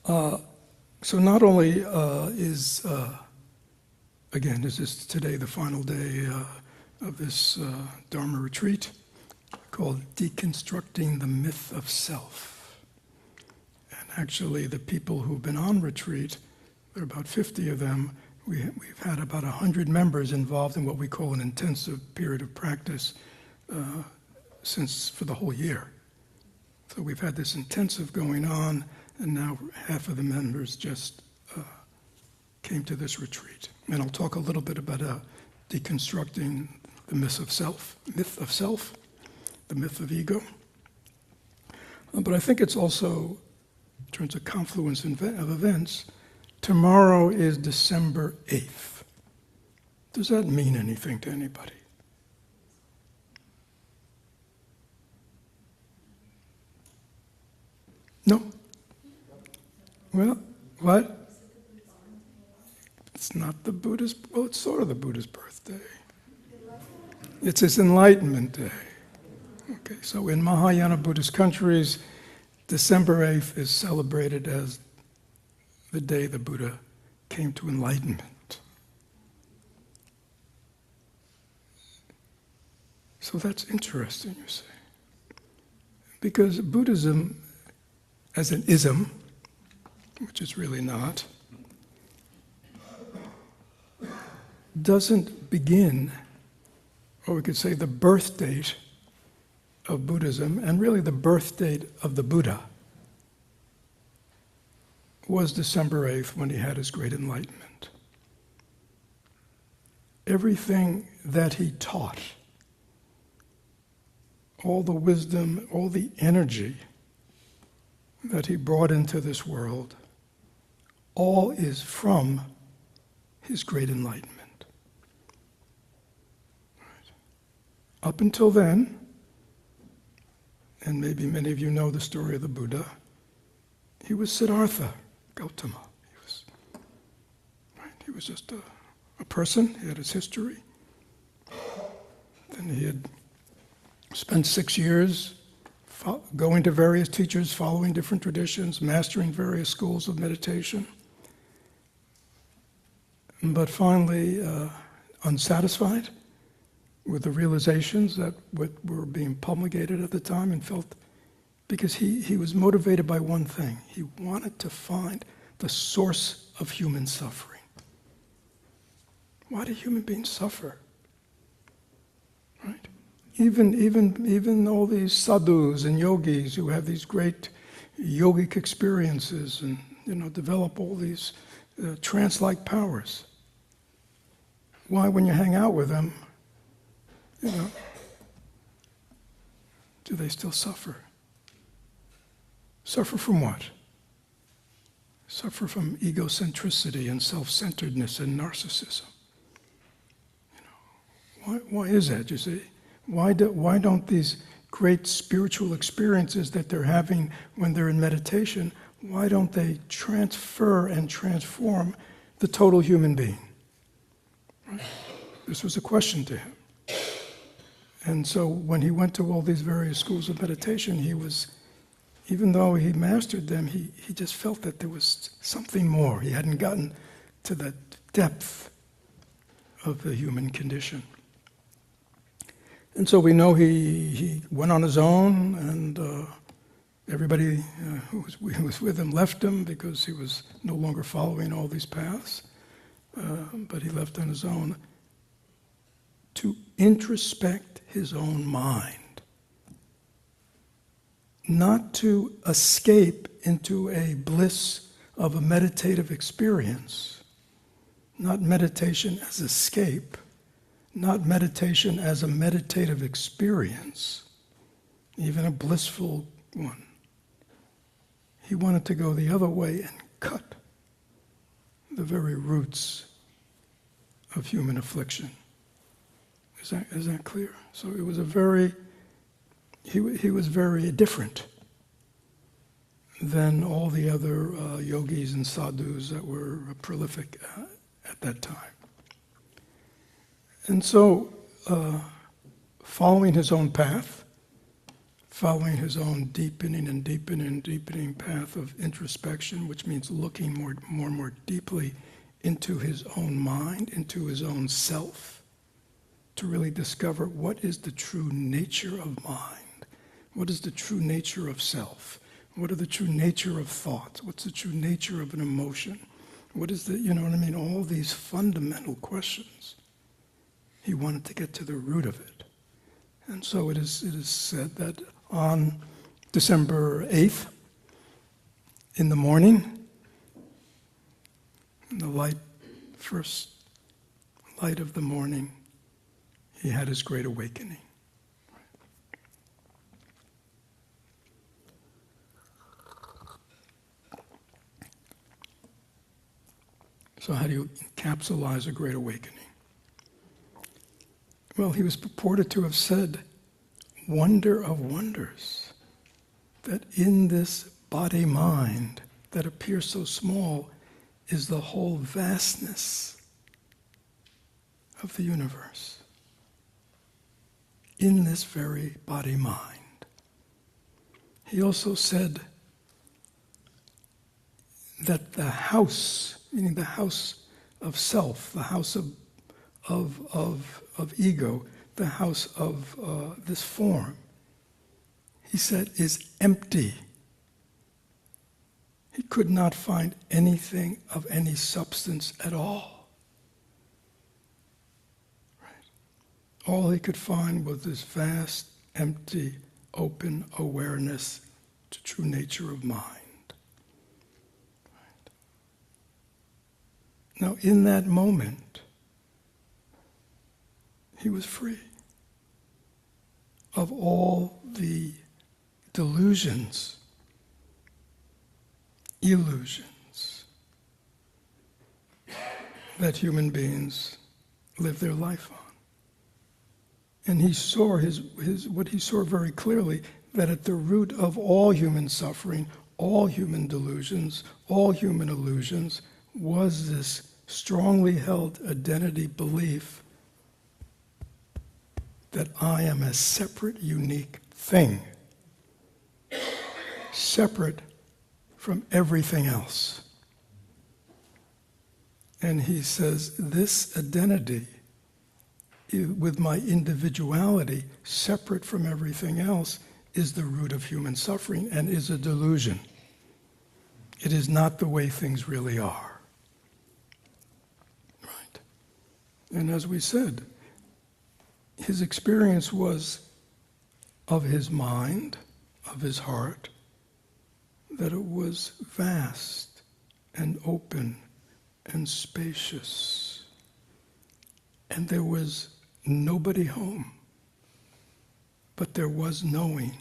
So not only again, is this today the final day of this Dharma retreat called Deconstructing the Myth of Self. And actually the people who've been on retreat, there are about 50 of them, we've had about 100 members involved in what we call an intensive period of practice for the whole year. So we've had this intensive going on, and now half of the members just came to this retreat. And I'll talk a little bit about deconstructing the myth of self, the myth of ego. But I think it's also, in terms of confluence of events, tomorrow is December 8th. Does that mean anything to anybody? No? Well, what? It's not the Buddha's, well, it's sort of the Buddha's birthday. It's his enlightenment day. Okay, so in Mahayana Buddhist countries, December 8th is celebrated as the day the Buddha came to enlightenment. So that's interesting, you see. Because Buddhism, as an ism, which it's really not, doesn't begin, or we could say the birth date of Buddhism, and really the birth date of the Buddha, was December 8th when he had his great enlightenment. Everything that he taught, all the wisdom, all the energy that he brought into this world, all is from his great enlightenment. Right. Up until then, and maybe many of you know the story of the Buddha, he was Siddhartha Gautama. He was just a person. He had his history. Then he had spent 6 years going to various teachers, following different traditions, mastering various schools of meditation. But finally, unsatisfied with the realizations that were being promulgated at the time, and felt, because he was motivated by one thing. He wanted to find the source of human suffering. Why do human beings suffer? Right? Even all these sadhus and yogis who have these great yogic experiences and develop all these trance-like powers. Why, when you hang out with them, do they still suffer? Suffer from what? Suffer from egocentricity and self-centeredness and narcissism. Why is that, you see? Why don't these great spiritual experiences that they're having when they're in meditation, why don't they transfer and transform the total human being? Right? This was a question to him. And so when he went to all these various schools of meditation, he was, even though he mastered them, he just felt that there was something more. He hadn't gotten to the depth of the human condition. And so we know he went on his own, and everybody who was with him left him because he was no longer following all these paths. But he left on his own to introspect his own mind, not to escape into a bliss of a meditative experience, not meditation as escape, not meditation as a meditative experience, even a blissful one. He wanted to go the other way and cut the very roots of human affliction. Is that clear? So it was he was very different than all the other yogis and sadhus that were prolific at that time. And so, following his own path, following his own deepening and deepening and deepening path of introspection, which means looking more and more deeply into his own mind, into his own self, to really discover what is the true nature of mind, what is the true nature of self, what are the true nature of thoughts, what's the true nature of an emotion, what is the, all these fundamental questions. He wanted to get to the root of it. And so it is said that on December 8th, in the morning, in the first light of the morning, he had his great awakening. So how do you encapsulize a great awakening? Well, he was purported to have said, wonder of wonders, that in this body-mind that appears so small is the whole vastness of the universe. In this very body-mind. He also said that the house, meaning the house of self, the house of ego, the house of this form, he said, is empty. He could not find anything of any substance at all. Right? All he could find was this vast, empty, open awareness to true nature of mind. Right? Now, in that moment, he was free of all the delusions, illusions that human beings live their life on. And he saw what he saw very clearly, that at the root of all human suffering, all human delusions, all human illusions, was this strongly held identity belief that I am a separate, unique thing, separate from everything else. And he says, this identity, with my individuality, separate from everything else, is the root of human suffering and is a delusion. It is not the way things really are. Right? And as we said, his experience was of his mind, of his heart, that it was vast and open and spacious. And there was nobody home, but there was knowing,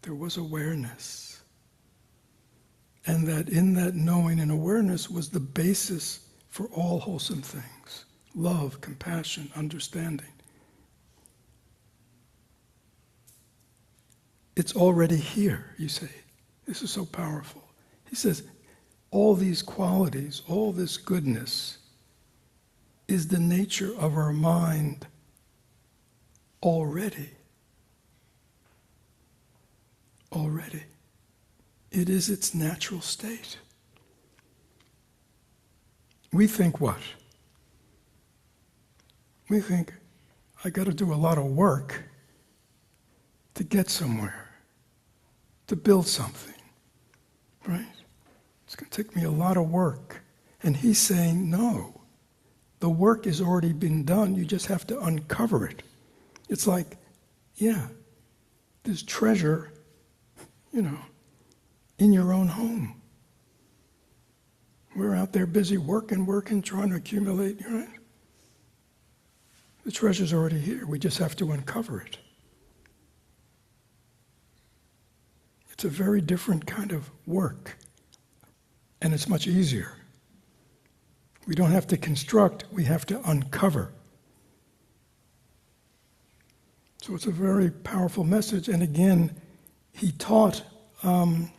there was awareness. And that in that knowing and awareness was the basis for all wholesome things: love, compassion, understanding. It's already here, you say. This is so powerful. He says, all these qualities, all this goodness is the nature of our mind already. Already. It is its natural state. We think what? We think, I got to do a lot of work to get somewhere, to build something, right? It's going to take me a lot of work. And he's saying, no, the work has already been done, you just have to uncover it. It's like, yeah, there's treasure, in your own home. We're out there busy working, trying to accumulate, right? The treasure's already here, we just have to uncover it. It's a very different kind of work, and it's much easier. We don't have to construct, we have to uncover. So it's a very powerful message, and again, he taught from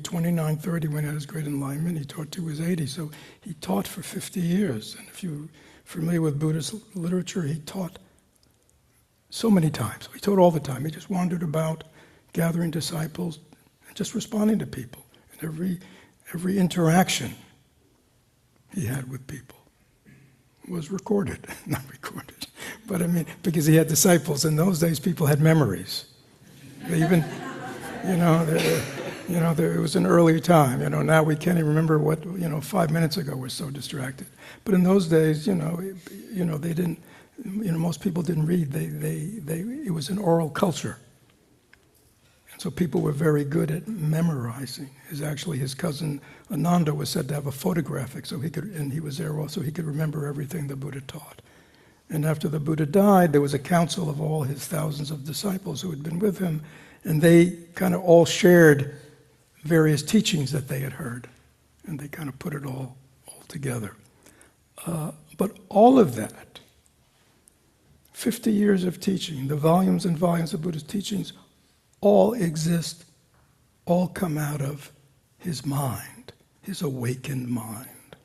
29, 30 when he had his great enlightenment, he taught to his 80, so he taught for 50 years. And if you're familiar with Buddhist literature, he taught So many times. He taught all the time. He just wandered about, gathering disciples, and just responding to people. And every interaction he had with people was recorded. Not recorded, but I mean, because he had disciples. In those days, people had memories. They even, it was an early time. Now we can't even remember what, 5 minutes ago we're so distracted. But in those days, they didn't, most people didn't read. It was an oral culture. And so people were very good at memorizing. His cousin Ananda was said to have a photographic, and he was there also, he could remember everything the Buddha taught. And after the Buddha died, there was a council of all his thousands of disciples who had been with him, and they kind of all shared various teachings that they had heard, and they kind of put it all together. But all of that, 50 years of teaching, the volumes and volumes of Buddha's teachings, all exist, all come out of his mind, his awakened mind.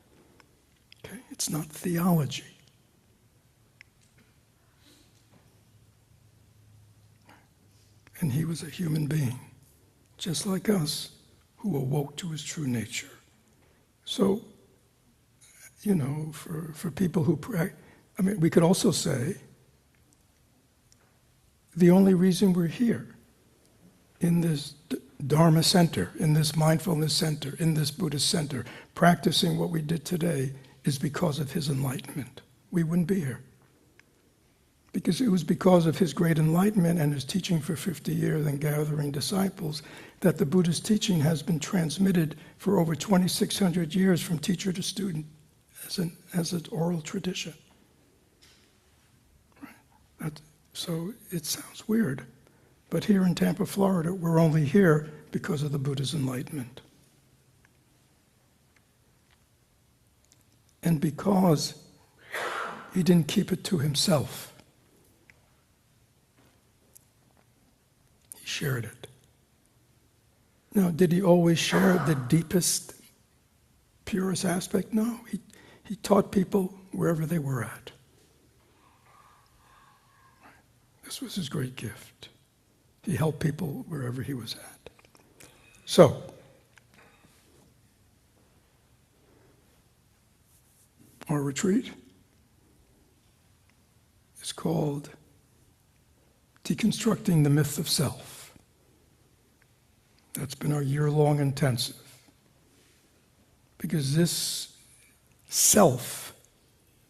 Okay? It's not theology. And he was a human being, just like us, who awoke to his true nature. So, for people who we could also say, the only reason we're here in this Dharma center, in this mindfulness center, in this Buddhist center, practicing what we did today is because of his enlightenment. We wouldn't be here. Because it was because of his great enlightenment and his teaching for 50 years and gathering disciples that the Buddha's teaching has been transmitted for over 2,600 years from teacher to student as an oral tradition. Right? So it sounds weird, but here in Tampa, Florida, we're only here because of the Buddha's enlightenment. And because he didn't keep it to himself. He shared it. Now, did he always share the deepest, purest aspect? No. He taught people wherever they were at. This was his great gift. He helped people wherever he was at. So, our retreat is called Deconstructing the Myth of Self. That's been our year-long intensive. Because this self,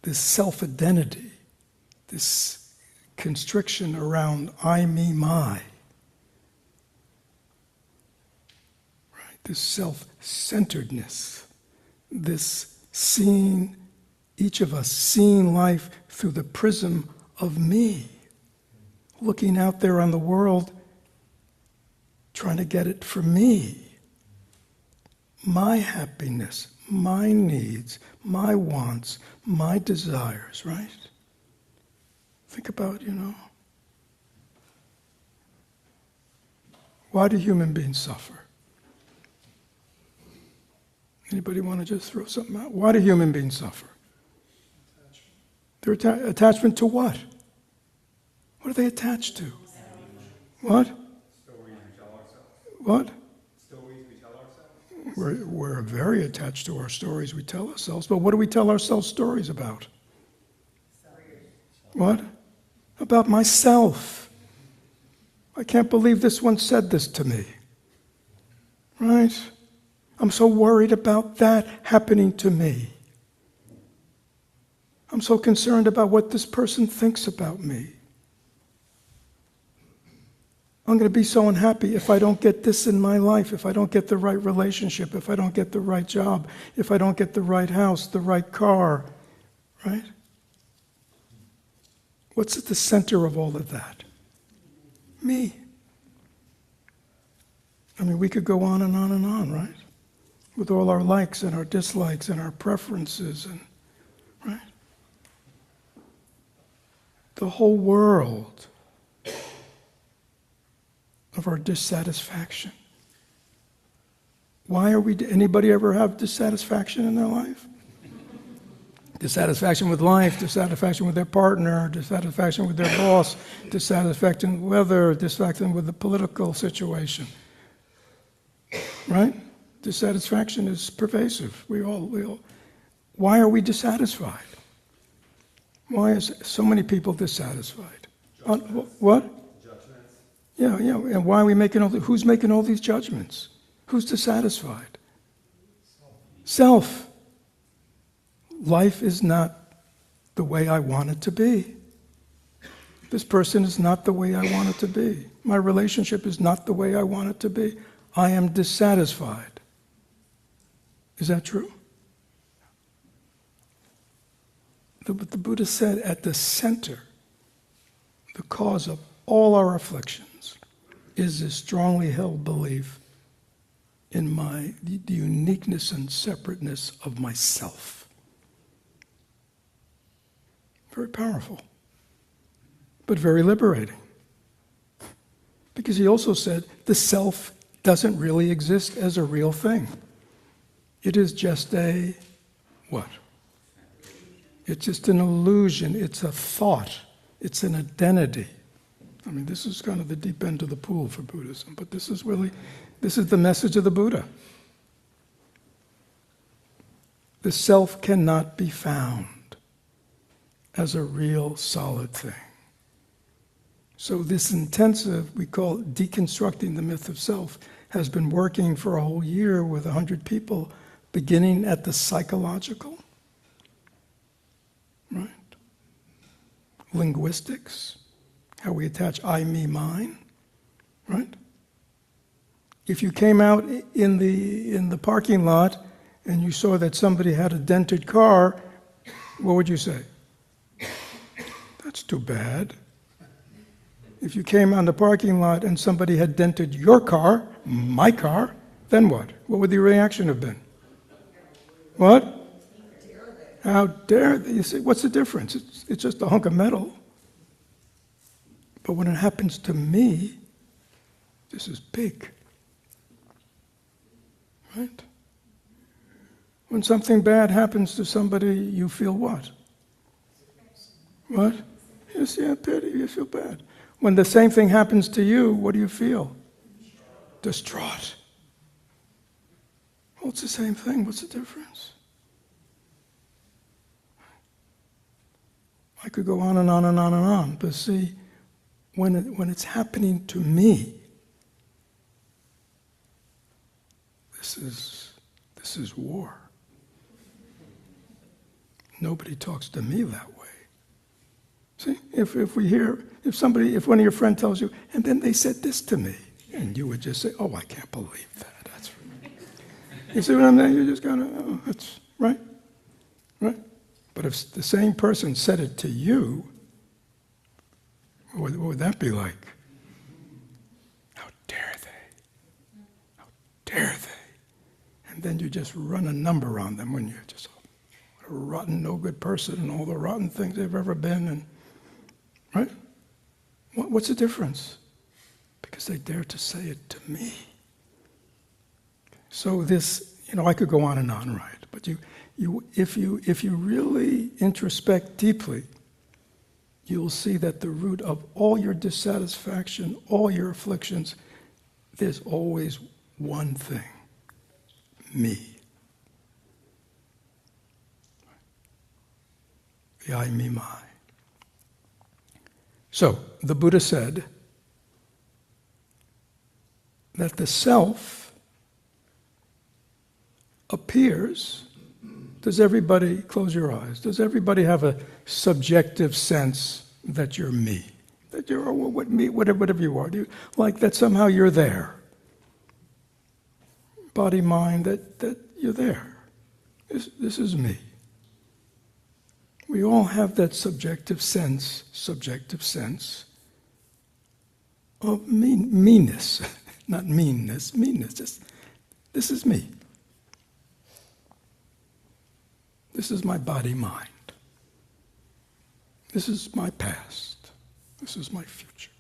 this self-identity, this constriction around I, me, my, right? This self-centeredness, this seeing, each of us seeing life through the prism of me, looking out there on the world, trying to get it for me, my happiness, my needs, my wants, my desires, right? Think about, why do human beings suffer? Anybody want to just throw something out? Why do human beings suffer? Their attachment to what? What are they attached to? What? Stories we tell ourselves. What? Stories we tell ourselves. We're very attached to our stories we tell ourselves, but what do we tell ourselves stories about? What? About myself. I can't believe this one said this to me. Right? I'm so worried about that happening to me. I'm so concerned about what this person thinks about me. I'm going to be so unhappy if I don't get this in my life, if I don't get the right relationship, if I don't get the right job, if I don't get the right house, the right car, right? What's at the center of all of that? Me. I mean, we could go on and on and on, right? With all our likes and our dislikes and our preferences, and right? The whole world of our dissatisfaction. Why are we? Anybody ever have dissatisfaction in their life? Dissatisfaction with life, dissatisfaction with their partner, dissatisfaction with their boss, dissatisfaction with weather, dissatisfaction with the political situation. Right? Dissatisfaction is pervasive. We all. Why are we dissatisfied? Why is so many people dissatisfied? What? Judgments. Yeah. And why are we making who's making all these judgments? Who's dissatisfied? Self. Life is not the way I want it to be. This person is not the way I want it to be. My relationship is not the way I want it to be. I am dissatisfied. Is that true? The Buddha said at the center, the cause of all our afflictions is this strongly held belief in the uniqueness and separateness of myself. Very powerful, but very liberating. Because he also said the self doesn't really exist as a real thing. It is just a what? It's just an illusion. It's a thought. It's an identity. I mean, this is kind of the deep end of the pool for Buddhism, but this is the message of the Buddha. The self cannot be found as a real solid thing. So this intensive, we call it Deconstructing the Myth of Self, has been working for a whole year with 100 people, beginning at the psychological, right? Linguistics, how we attach I, me, mine, right? If you came out in the parking lot and you saw that somebody had a dented car, what would you say? That's too bad. If you came on the parking lot and somebody had dented your car, my car, then what? What would the reaction have been? What? How dare they? You say, what's the difference? It's just a hunk of metal. But when it happens to me, this is big. Right? When something bad happens to somebody, you feel what? What? You see pity, you feel bad. When the same thing happens to you, what do you feel? Distraught. Well, it's the same thing. What's the difference? I could go on and on and on and on, but see, when it's happening to me, this is war. Nobody talks to me that way. See, if one of your friends tells you, and then they said this to me, and you would just say, oh, I can't believe that. That's right. You see what I'm saying? You just kind of, oh, that's right. Right? But if the same person said it to you, what would that be like? How dare they? How dare they? And then you just run a number on them when you're just a rotten, no good person and all the rotten things they've ever been. And right? What's the difference? Because they dare to say it to me. So this, I could go on and on, right? But if you really introspect deeply, you'll see that the root of all your dissatisfaction, all your afflictions, there's always one thing: me. The I, me, my. So, the Buddha said that the self appears. Does everybody, close your eyes, does everybody have a subjective sense that you're me? That you're whatever you are? Like that somehow you're there? Body, mind, that you're there. This is me. We all have that subjective sense of meanness, not meanness, just, this is me. This is my body, mind. This is my past. This is my future.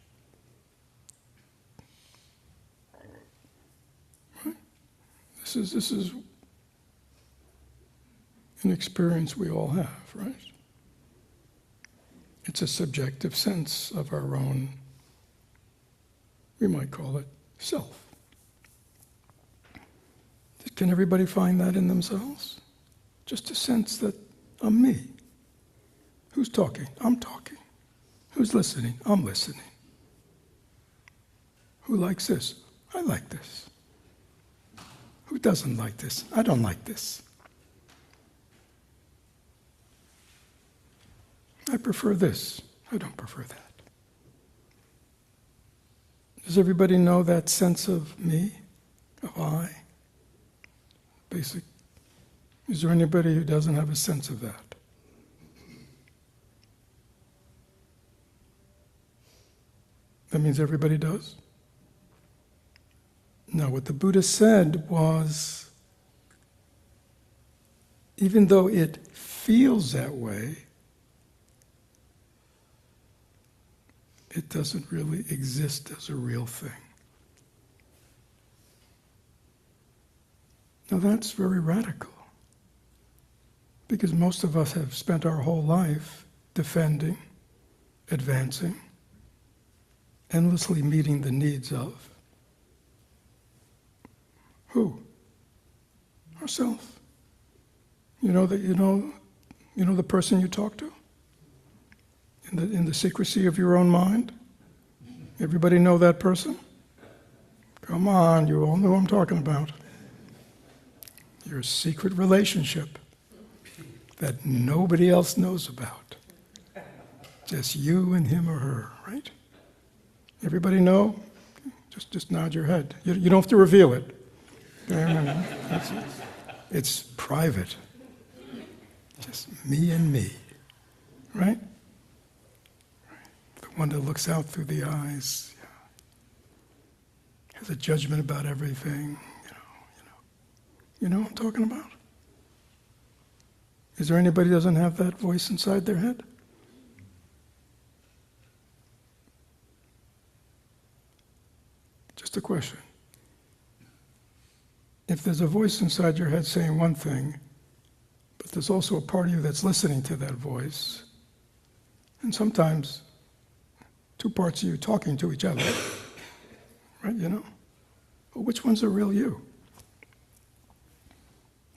Right? This is, an experience we all have, right? It's a subjective sense of our own, we might call it self. Can everybody find that in themselves? Just a sense that I'm me. Who's talking? I'm talking. Who's listening? I'm listening. Who likes this? I like this. Who doesn't like this? I don't like this. I prefer this. I don't prefer that. Does everybody know that sense of me, of I? Basic. Is there anybody who doesn't have a sense of that? That means everybody does? No, what the Buddha said was, even though it feels that way, it doesn't really exist as a real thing. Now that's very radical, because most of us have spent our whole life defending, advancing, endlessly meeting the needs of who? Ourself. You know the person you talk to? In the secrecy of your own mind? Everybody know that person? Come on, you all know who I'm talking about. Your secret relationship that nobody else knows about. Just you and him or her, right? Everybody know? Just nod your head. You don't have to reveal it. It's private. Just me and me, right? The one that looks out through the eyes, has a judgment about everything. You know what I'm talking about? Is there anybody who doesn't have that voice inside their head? Just a question. If there's a voice inside your head saying one thing, but there's also a part of you that's listening to that voice, and sometimes two parts of you talking to each other, right, well, which one's the real you?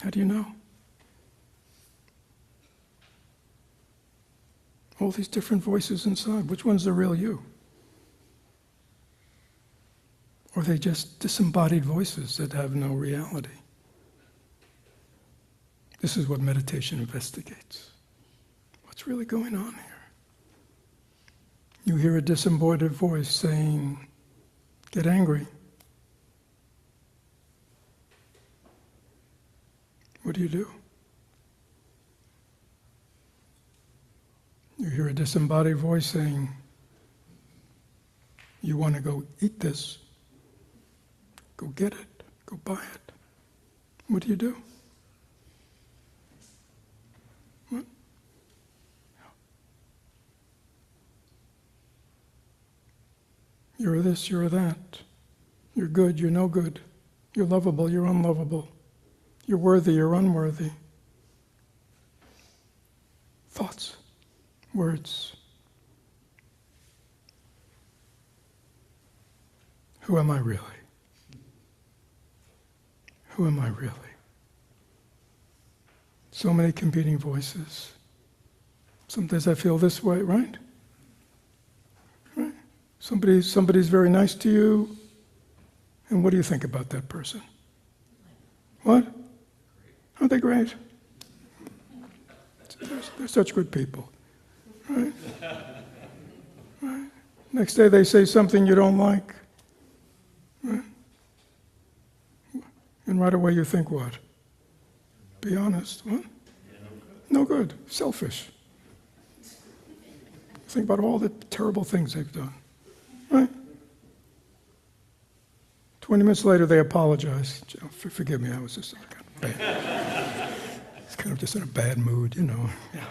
How do you know? All these different voices inside, which one's the real you? Or are they just disembodied voices that have no reality? This is what meditation investigates. What's really going on here? You hear a disembodied voice saying, get angry. What do? You hear a disembodied voice saying, you want to go eat this. Go get it. Go buy it. What do? What? You're this, you're that. You're good, you're no good. You're lovable, you're unlovable. You're worthy, you're unworthy. Thoughts, words. Who am I really? Who am I really? So many competing voices. Sometimes I feel this way, right? Right? Somebody's very nice to you, and what do you think about that person? What? Aren't they great? They're such good people, right? Right? Next day they say something you don't like, right? And right away you think what? Be honest. What? No good. Selfish. Think about all the terrible things they've done. Right? 20 minutes later they apologize. Forgive me, I was just kind of bad. It's kind of just in a bad mood, Yeah.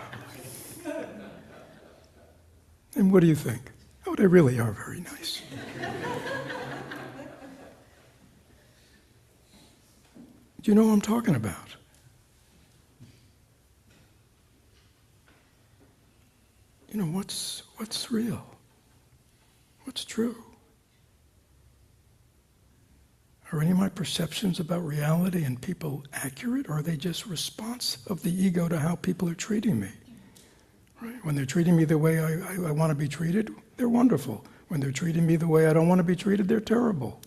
And what do you think? Oh, they really are very nice. Do you know what I'm talking about? what's real? What's true? Are any of my perceptions about reality and people accurate, or are they just response of the ego to how people are treating me? Right? When they're treating me the way I want to be treated, they're wonderful. When they're treating me the way I don't want to be treated, they're terrible.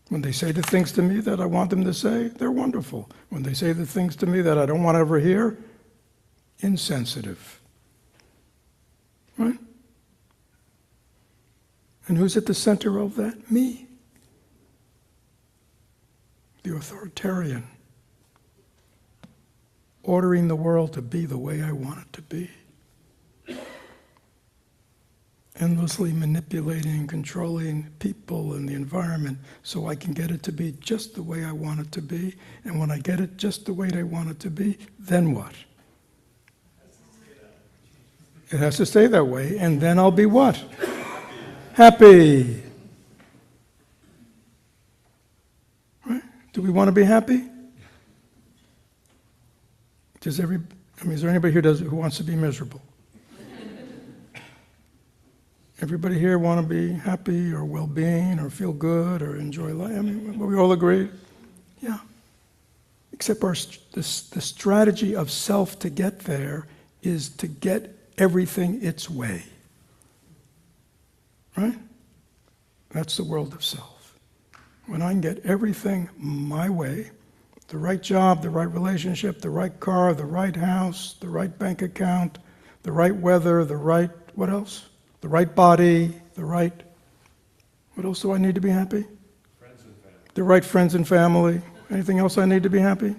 When they say the things to me that I want them to say, they're wonderful. When they say the things to me that I don't want to ever hear, insensitive. Right? And who's at the center of that? Me. The authoritarian, ordering the world to be the way I want it to be. Endlessly manipulating, controlling people and the environment so I can get it to be just the way I want it to be. And when I get it just the way I want it to be, then what? It has to stay that way, and then I'll be what? Happy. Right? Do we want to be happy? Is there anybody here who wants to be miserable? Everybody here want to be happy or well-being or feel good or enjoy life? I mean, we all agree? Yeah. Except the strategy of self to get there is to get everything its way. Right? That's the world of self. When I can get everything my way, the right job, the right relationship, the right car, the right house, the right bank account, the right weather, the right, what else? The right body, what else do I need to be happy? Friends and family. The right friends and family. Anything else I need to be happy?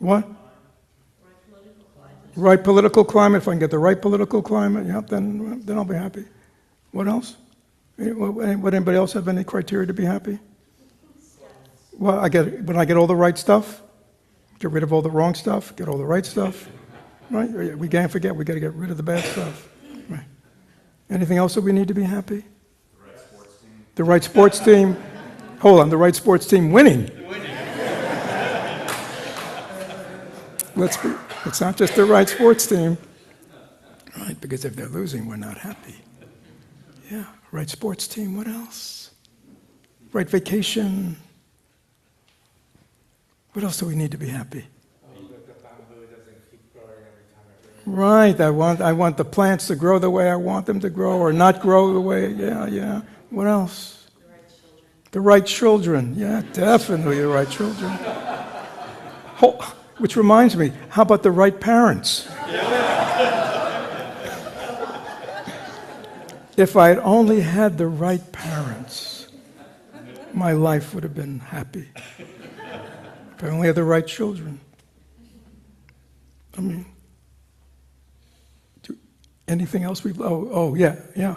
What? Right political climate. If I can get the right political climate, yeah, then I'll be happy. What else? Would anybody else have any criteria to be happy? Well, when I get all the right stuff, get rid of all the wrong stuff, get all the right stuff, right? We can't forget, we got to get rid of the bad stuff. Right. Anything else that we need to be happy? The right sports team. The right sports team. Hold on, the right sports team winning. It's not just the right sports team, right? Because if they're losing, we're not happy. Yeah, right sports team, what else? Right vacation. What else do we need to be happy? Right, I want the plants to grow the way I want them to grow or not grow the way, yeah. What else? The right children, yeah, definitely the right children. Which reminds me, how about the right parents? If I had only had the right parents, my life would have been happy. If I only had the right children. I mean, anything else yeah.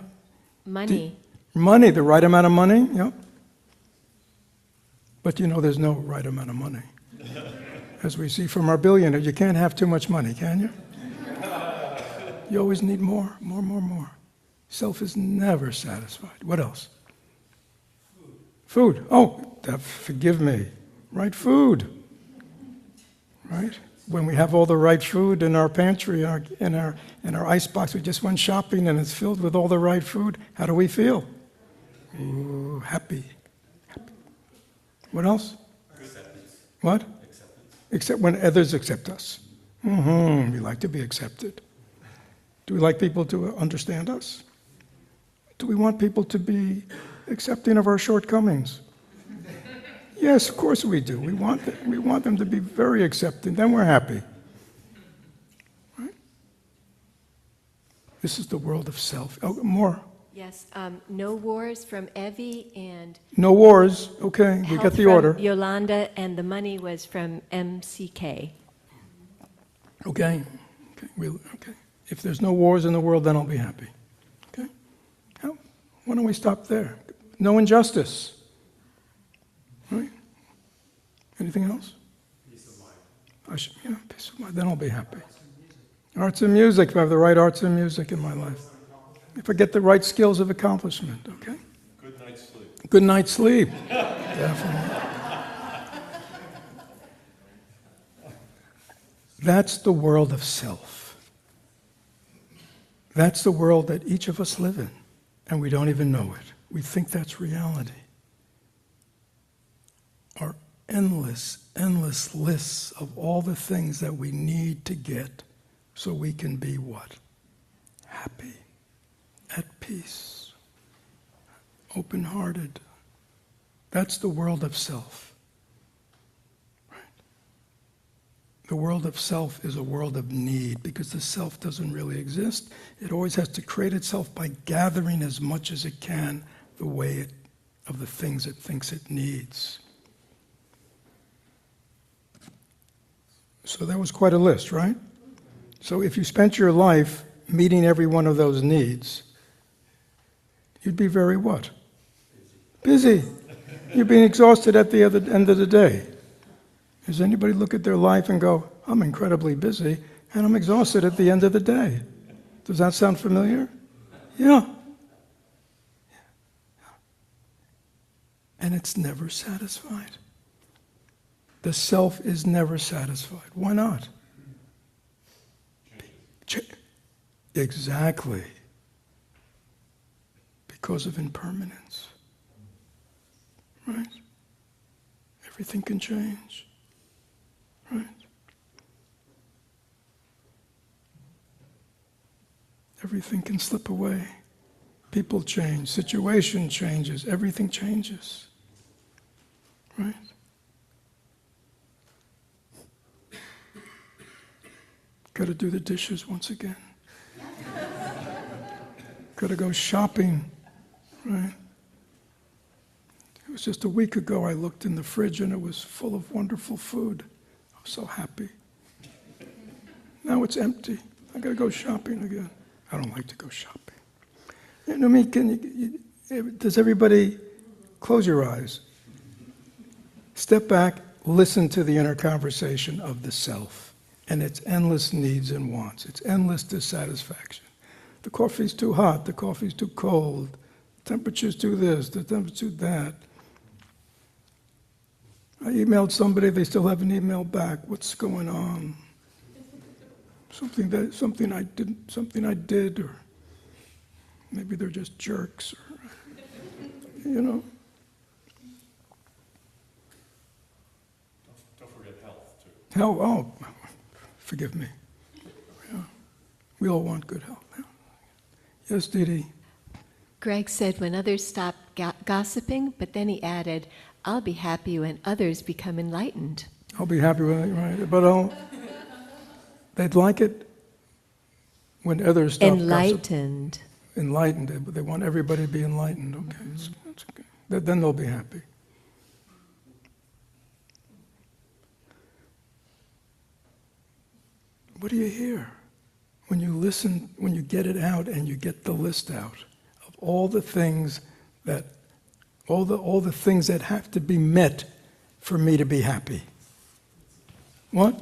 Money. Money, the right amount of money, yeah. But there's no right amount of money. As we see from our billionaires, you can't have too much money, can you? You always need more. Self is never satisfied. What else? Food. Oh, forgive me. Right food. Right? When we have all the right food in our pantry, in our icebox, we just went shopping and it's filled with all the right food, how do we feel? Ooh, happy. What else? Acceptance. What? Acceptance. Except when others accept us. We like to be accepted. Do we like people to understand us? Do we want people to be accepting of our shortcomings? Yes, of course we do. We want them to be very accepting. Then we're happy. Right? This is the world of self. Oh, more. Yes, no wars from Evie and No wars. Okay, we health got the from order. Yolanda, and the money was from MCK. Okay. Okay. If there's no wars in the world, then I'll be happy. Okay. Why don't we stop there? No injustice. Right? Anything else? Peace of mind. Peace of mind. Then I'll be happy. Arts and music, if I have the right arts and music in my life. If I get the right skills of accomplishment, okay? Good night's sleep. Good night's sleep. Definitely. That's the world of self. That's the world that each of us live in, and we don't even know it. We think that's reality. Our endless lists of all the things that we need to get so we can be what? Happy, at peace, open-hearted. That's the world of self. Right? The world of self is a world of need because the self doesn't really exist. It always has to create itself by gathering as much as it can of the things it thinks it needs. So that was quite a list, right? So if you spent your life meeting every one of those needs, you'd be very what? Busy. You'd be exhausted at the end of the day. Does anybody look at their life and go, I'm incredibly busy and I'm exhausted at the end of the day? Does that sound familiar? Yeah. And it's never satisfied. The self is never satisfied. Why not? Exactly. Because of impermanence. Right? Everything can change. Right? Everything can slip away. People change. Situation changes. Everything changes. Right? Got to do the dishes once again. Got to go shopping, right? It was just a week ago I looked in the fridge and it was full of wonderful food. I was so happy. Now it's empty. I got to go shopping again. I don't like to go shopping. You know what I mean? Does everybody close your eyes? Step back, listen to the inner conversation of the self. And its endless needs and wants, its endless dissatisfaction. The coffee's too hot, the coffee's too cold, the temperature's too this, the temperature's too that. I emailed somebody, they still haven't emailed back. What's going on? Something I did, or maybe they're just jerks, or, you know. Don't forget health, too. Health, oh. Forgive me. Yeah. We all want good health. Yeah. Yes, Dee. Greg said when others stop gossiping, but then he added, I'll be happy when others become enlightened. I'll be happy with it, right? But they'd like it when others stop Enlightened. gossiping. Enlightened. But they want everybody to be enlightened. Okay, that's okay. Then they'll be happy. What do you hear? When you listen, when you get it out and you get the list out of all the things that have to be met for me to be happy. What?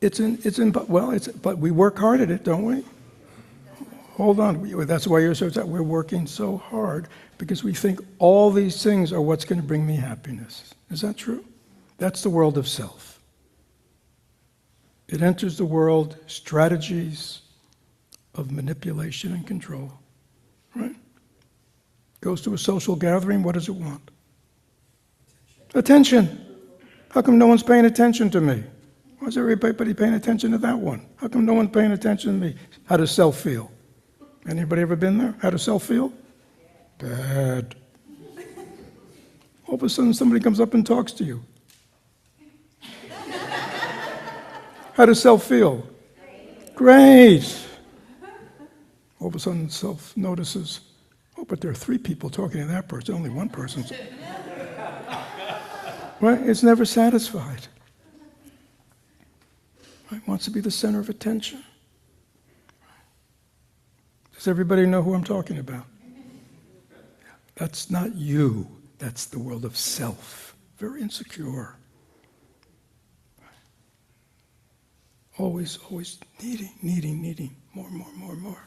But we work hard at it, don't we? Hold on. That's why we're working so hard, because we think all these things are what's going to bring me happiness. Is that true? That's the world of self. It enters the world, strategies of manipulation and control, right? Goes to a social gathering, what does it want? Attention. How come no one's paying attention to me? Why is everybody paying attention to that one? How come no one's paying attention to me? How does self feel? Anybody ever been there? How does self feel? Bad. All of a sudden somebody comes up and talks to you. How does self feel? Great. All of a sudden, self notices, oh, but there are 3 people talking to that person, only one person's. Right? It's never satisfied. Right? Wants to be the center of attention. Does everybody know who I'm talking about? That's not you. That's the world of self. Very insecure. Always needing, more.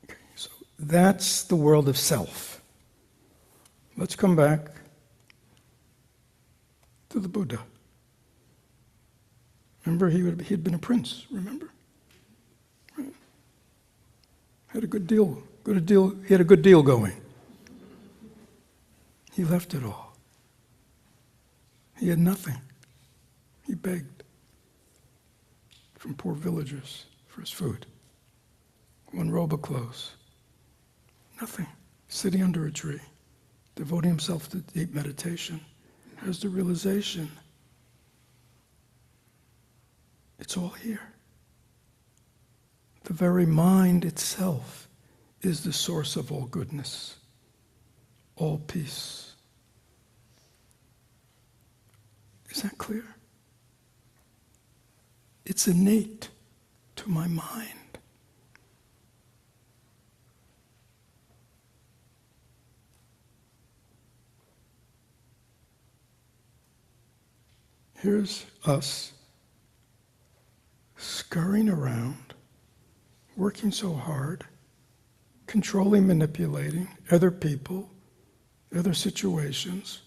Okay, so that's the world of self. Let's come back to the Buddha. Remember, he had been a prince, remember? Had a good deal. He had a good deal going. He left it all. He had nothing. He begged from poor villagers for his food. One robe of clothes. Nothing. Sitting under a tree, devoting himself to deep meditation, has the realization it's all here. The very mind itself is the source of all goodness, all peace. Is that clear? It's innate to my mind. Here's us scurrying around, working so hard, controlling, manipulating other people, other situations,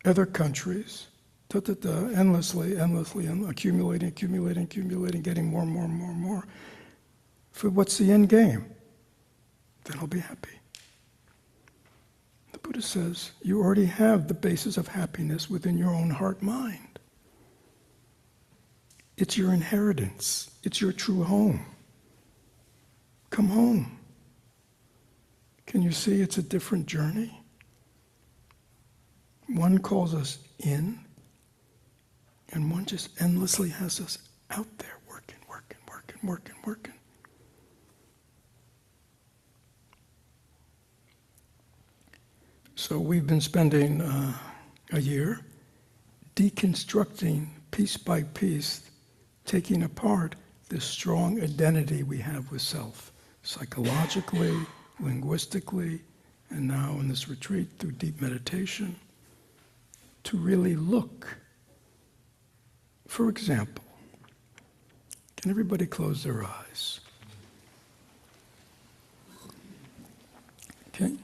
other countries, endlessly, and accumulating, getting more. For what's the end game? Then I'll be happy. The Buddha says you already have the basis of happiness within your own heart-mind. It's your inheritance. It's your true home. Come home. Can you see it's a different journey? One calls us in, and one just endlessly has us out there working. So we've been spending a year deconstructing piece by piece, taking apart this strong identity we have with self, psychologically, linguistically, and now in this retreat through deep meditation, to really look. For example, can everybody close their eyes? Okay?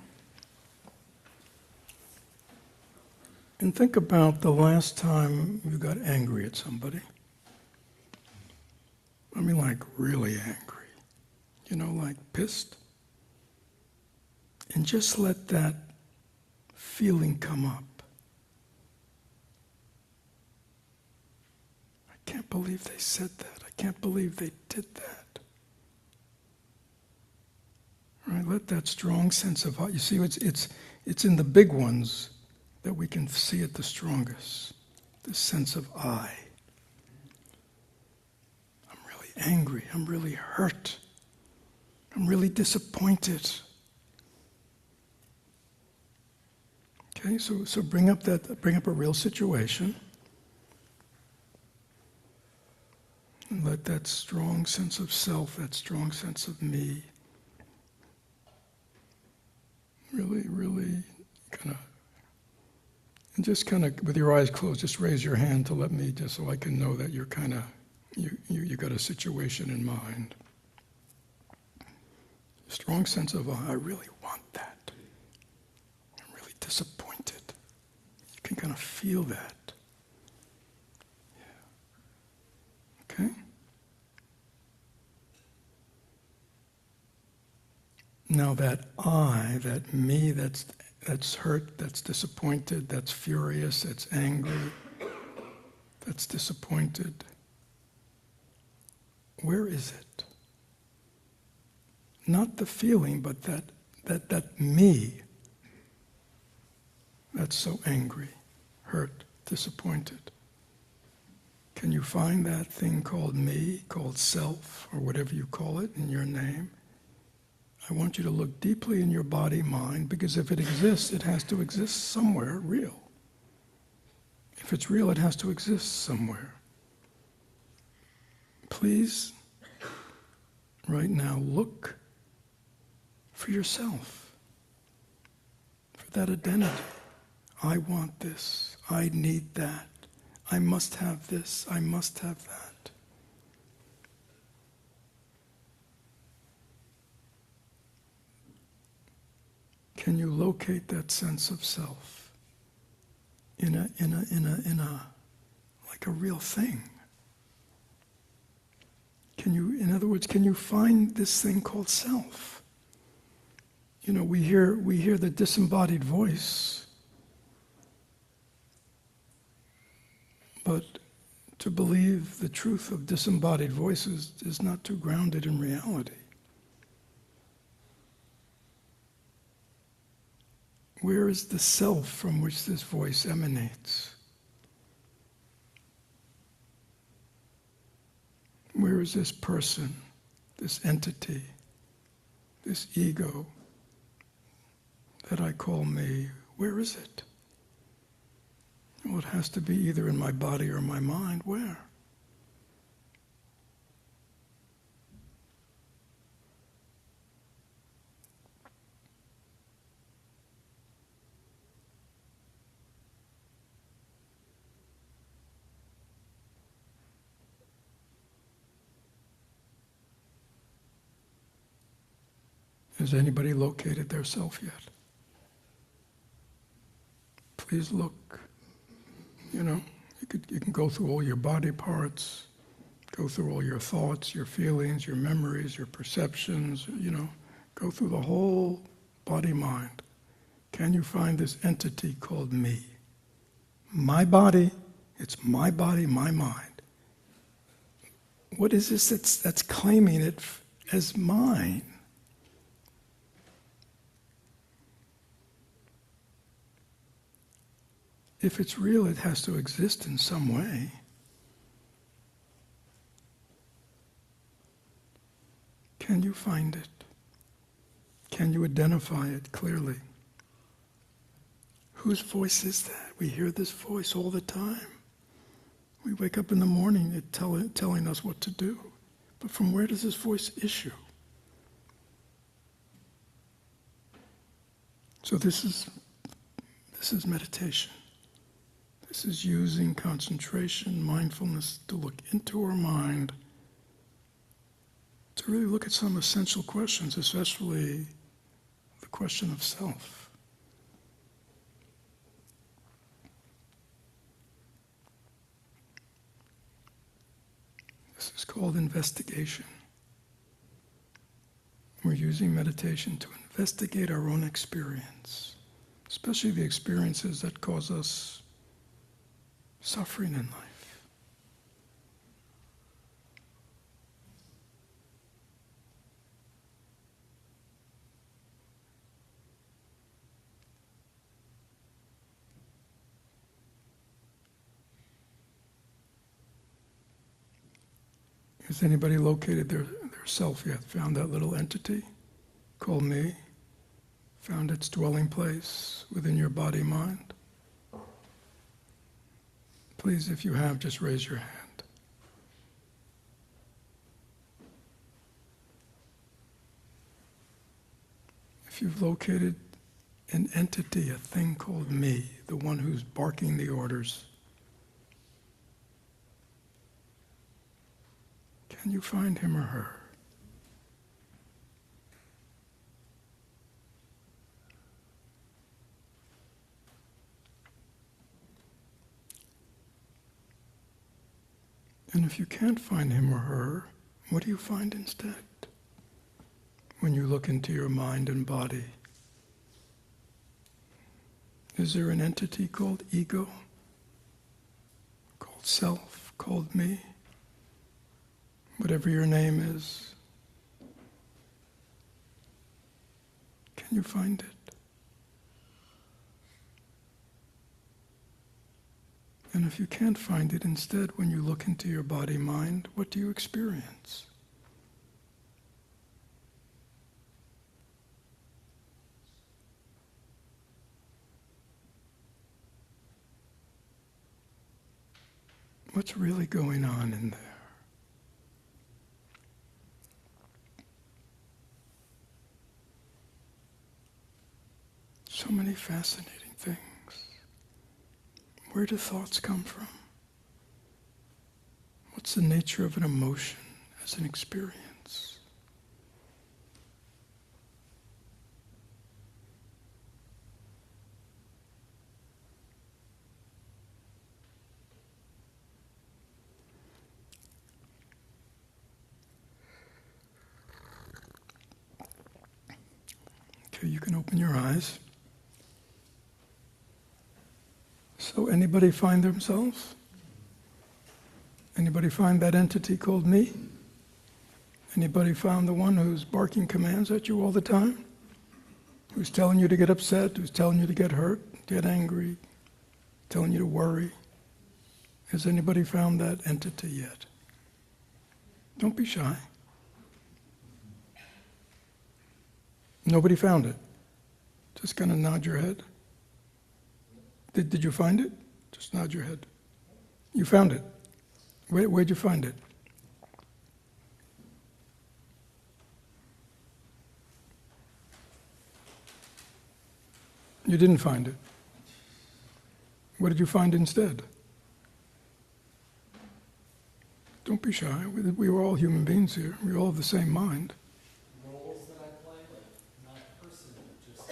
And think about the last time you got angry at somebody. I mean, like really angry, like pissed. And just let that feeling come up. I can't believe they said that. I can't believe they did that. Right? Let that strong sense of, you see, it's in the big ones that we can see it the strongest. This sense of I. Angry, I'm really hurt, I'm really disappointed. Okay, so bring up a real situation, and let that strong sense of self, that strong sense of me, really and just with your eyes closed, just raise your hand to let me, just so I can know that you're you got a situation in mind. Strong sense of, I really want that. I'm really disappointed. You can kind of feel that. Yeah. Okay? Now that I, that me, that's hurt, that's disappointed, that's furious, that's angry, that's disappointed. Where is it? Not the feeling, but that me that's so angry, hurt, disappointed. Can you find that thing called me, called self, or whatever you call it in your name? I want you to look deeply in your body, mind, because if it exists, it has to exist somewhere real. If it's real, it has to exist somewhere. Please, right now, look for yourself, for that identity. I want this. I need that. I must have this. I must have that. Can you locate that sense of self in a like a real thing? Can you, in other words, can you find this thing called self? we hear the disembodied voice, but to believe the truth of disembodied voices is not too grounded in reality. Where is the self from which this voice emanates? Where is this person, this entity, this ego that I call me? Where is it? Well, it has to be either in my body or my mind. Where? Has anybody located their self yet? Please look. You can go through all your body parts, go through all your thoughts, your feelings, your memories, your perceptions, go through the whole body-mind. Can you find this entity called me? My body, it's my body, my mind. What is this that's claiming it as mine? If it's real, it has to exist in some way. Can you find it? Can you identify it clearly? Whose voice is that? We hear this voice all the time. We wake up in the morning, it telling us what to do. But from where does this voice issue? So this is meditation. This is using concentration, mindfulness to look into our mind, to really look at some essential questions, especially the question of self. This is called investigation. We're using meditation to investigate our own experience, especially the experiences that cause us suffering in life. Has anybody located their self yet? Found that little entity called me? Found its dwelling place within your body-mind? Please, if you have, just raise your hand. If you've located an entity, a thing called me, the one who's barking the orders, can you find him or her? And if you can't find him or her, what do you find instead? When you look into your mind and body, is there an entity called ego, called self, called me? Whatever your name is, can you find it? And if you can't find it, instead, when you look into your body-mind, what do you experience? What's really going on in there? So many fascinating things. Where do thoughts come from? What's the nature of an emotion as an experience? Okay, you can open your eyes. So anybody find themselves? Anybody find that entity called me? Anybody found the one who's barking commands at you all the time? Who's telling you to get upset, who's telling you to get hurt, get angry, telling you to worry? Has anybody found that entity yet? Don't be shy. Nobody found it. Just kind of nod your head. Did you find it? Just nod your head. You found it. Where'd you find it? You didn't find it. What did you find instead? Don't be shy. We were all human beings here. We all have the same mind. Roles that I play, like not person, just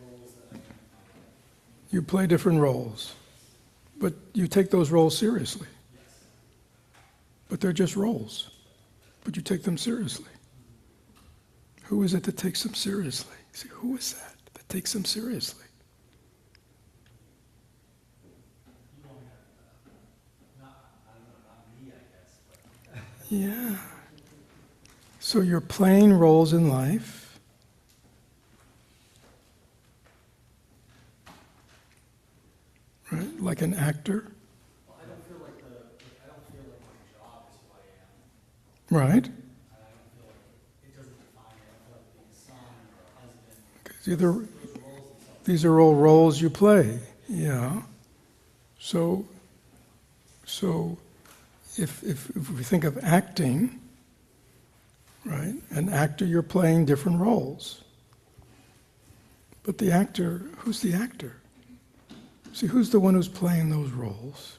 roles that I can play. You play different roles, but you take those roles seriously. But they're just roles, but you take them seriously. Who is it that takes them seriously? See, who is that takes them seriously? Yeah. So you're playing roles in life. Right? Like an actor. Well, I don't feel like my job is who I am. Right. And I don't feel like it doesn't define me. I don't feel like being a son or a husband. Okay, these are all roles you play. Yeah. So if we think of acting, right? An actor, you're playing different roles. But the actor, who's the actor? See, who's the one who's playing those roles?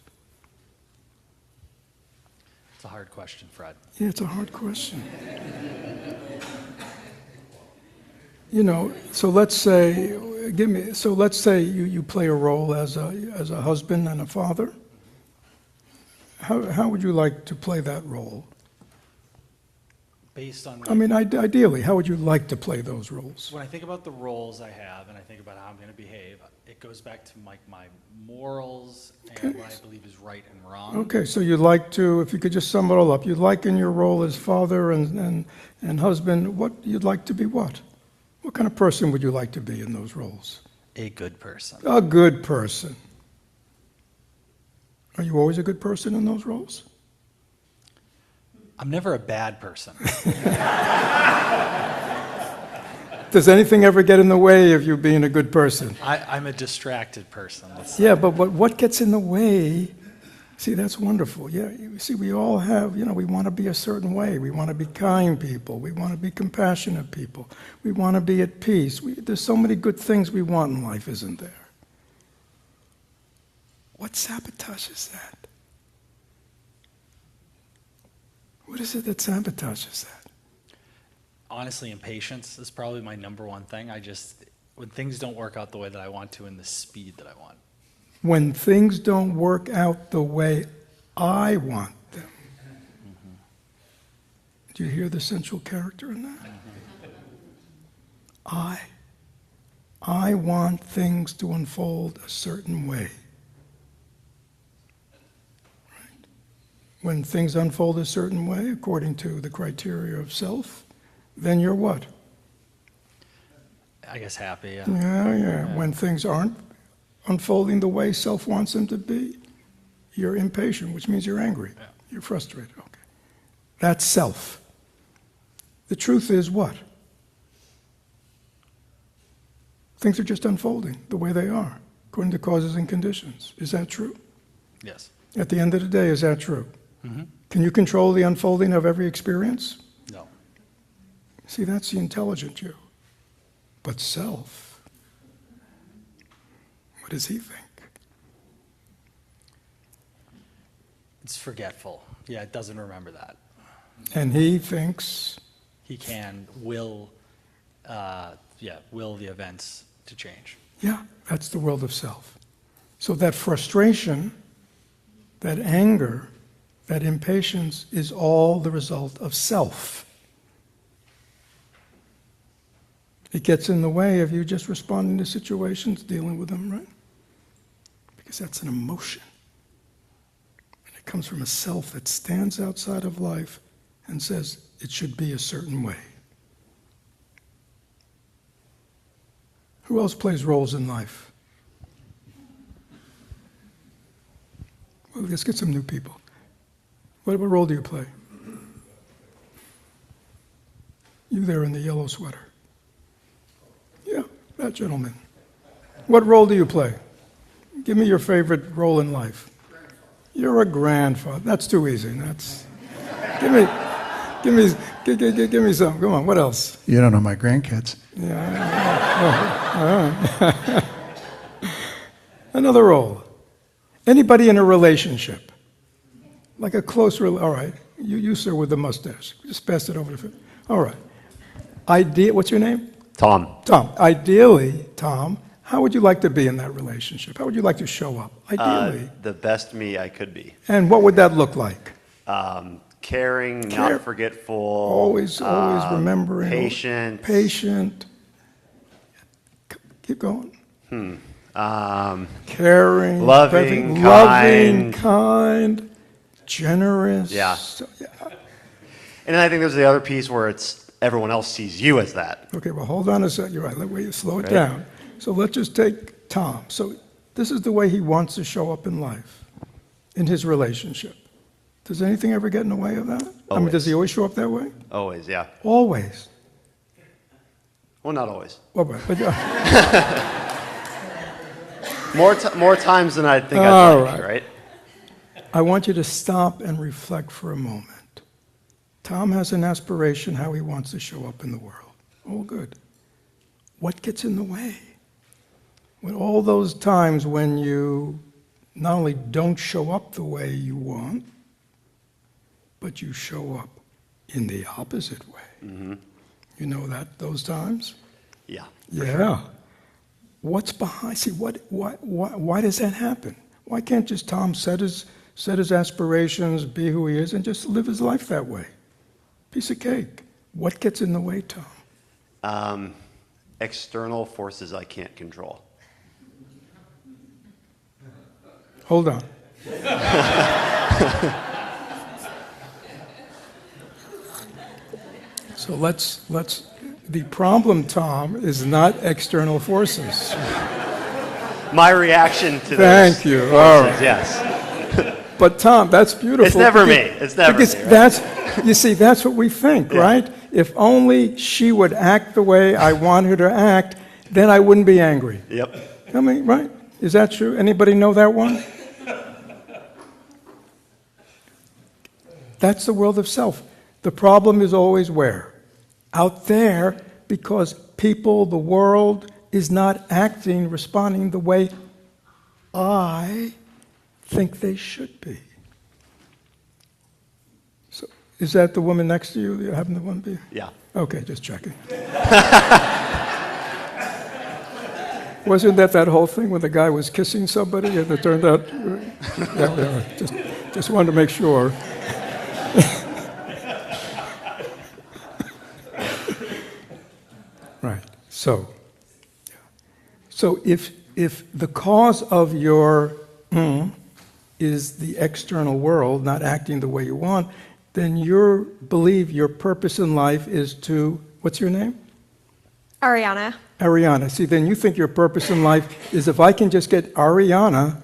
It's a hard question, Fred. Yeah, it's a hard question. You know, so let's say you play a role as a husband and a father. How would you like to play that role? Based on, I mean, ideally, how would you like to play those roles? when I think about the roles I have and I think about how I'm going to behave, it goes back to my morals and what I believe is right and wrong. Okay, so you'd like to, if you could just sum it all up, you'd like in your role as father and husband, what you'd like to be what? What kind of person would you like to be in those roles? A good person. A good person. Are you always a good person in those roles? I'm never a bad person. Does anything ever get in the way of you being a good person? I'm a distracted person. Yeah, but what gets in the way? See, that's wonderful. Yeah, you see, we all have, we want to be a certain way. We want to be kind people. We want to be compassionate people. We want to be at peace. There's so many good things we want in life, isn't there? What sabotages that? What is it that sabotages that? Honestly, impatience is probably my number one thing. When things don't work out the way that I want to and the speed that I want. When things don't work out the way I want them. Mm-hmm. Do you hear the central character in that? Mm-hmm. I want things to unfold a certain way. Right? When things unfold a certain way, according to the criteria of self, then you're what? I guess happy, yeah. Yeah. When things aren't unfolding the way self wants them to be, you're impatient, which means you're angry. Yeah. You're frustrated. Okay. That's self. The truth is what? Things are just unfolding the way they are, according to causes and conditions. Is that true? Yes. At the end of the day, is that true? Mm-hmm. Can you control the unfolding of every experience? No. See, that's the intelligent you. But self, what does he think? It's forgetful. Yeah, it doesn't remember that. And he thinks, He will the events to change. yeah, that's the world of self. So that frustration, that anger, that impatience is all the result of self. It gets in the way of you just responding to situations, dealing with them, right? Because that's an emotion. And it comes from a self that stands outside of life and says it should be a certain way. Who else plays roles in life? Well, let's get some new people. What role do you play? You there in the yellow sweater. Yeah, that gentleman. What role do you play? Give me your favorite role in life. You're a grandfather. That's too easy. That's give me some. Come on. What else? You don't know my grandkids. Yeah. Another role. Anybody in a relationship, like a close all right. You sir with the mustache. Just pass it over to. All right. What's your name? Tom. Tom. Ideally, Tom, how would you like to be in that relationship? How would you like to show up? Ideally. The best me I could be. And what would that look like? Caring, not forgetful. Always remembering. Patient. Patient. Keep going. Caring. Loving, kind. Generous. Yeah. And I think there's the other piece where it's everyone else sees you as that. Okay, well, hold on a second. You're right. Let me slow it down. So let's just take Tom. So this is the way he wants to show up in life, in his relationship. Does anything ever get in the way of that? Always. I mean, does he always show up that way? Always, yeah. Always. Well, not always. Well, but More times than I think I'd like, right? I want you to stop and reflect for a moment. Tom has an aspiration how he wants to show up in the world. All good. What gets in the way? When all those times when you not only don't show up the way you want, but you show up in the opposite way. Mm-hmm. You know those times? Yeah. Yeah. What's behind? See, why does that happen? Why can't just Tom set his aspirations, be who he is, and just live his life that way? Piece of cake. What gets in the way, Tom? External forces I can't control. Hold on. So let's. The problem, Tom, is not external forces. My reaction to Thank you. All right. Yes. But Tom, that's beautiful. It's never me. It's never because me. Right? that's what we think, right? If only she would act the way I want her to act, then I wouldn't be angry. Yep. I mean, right? Is that true? Anybody know that one? That's the world of self. The problem is always where? Out there, because people, the world, is not acting, responding the way I think they should be. So, is that the woman next to you? You having the one be? Yeah. Okay, just checking. Wasn't that whole thing when the guy was kissing somebody and it turned out? Yeah, just wanted to make sure. Right. So if the cause of your is the external world not acting the way you want, then your purpose in life is to, what's your name? Ariana. Ariana. See, then you think your purpose in life is if I can just get Ariana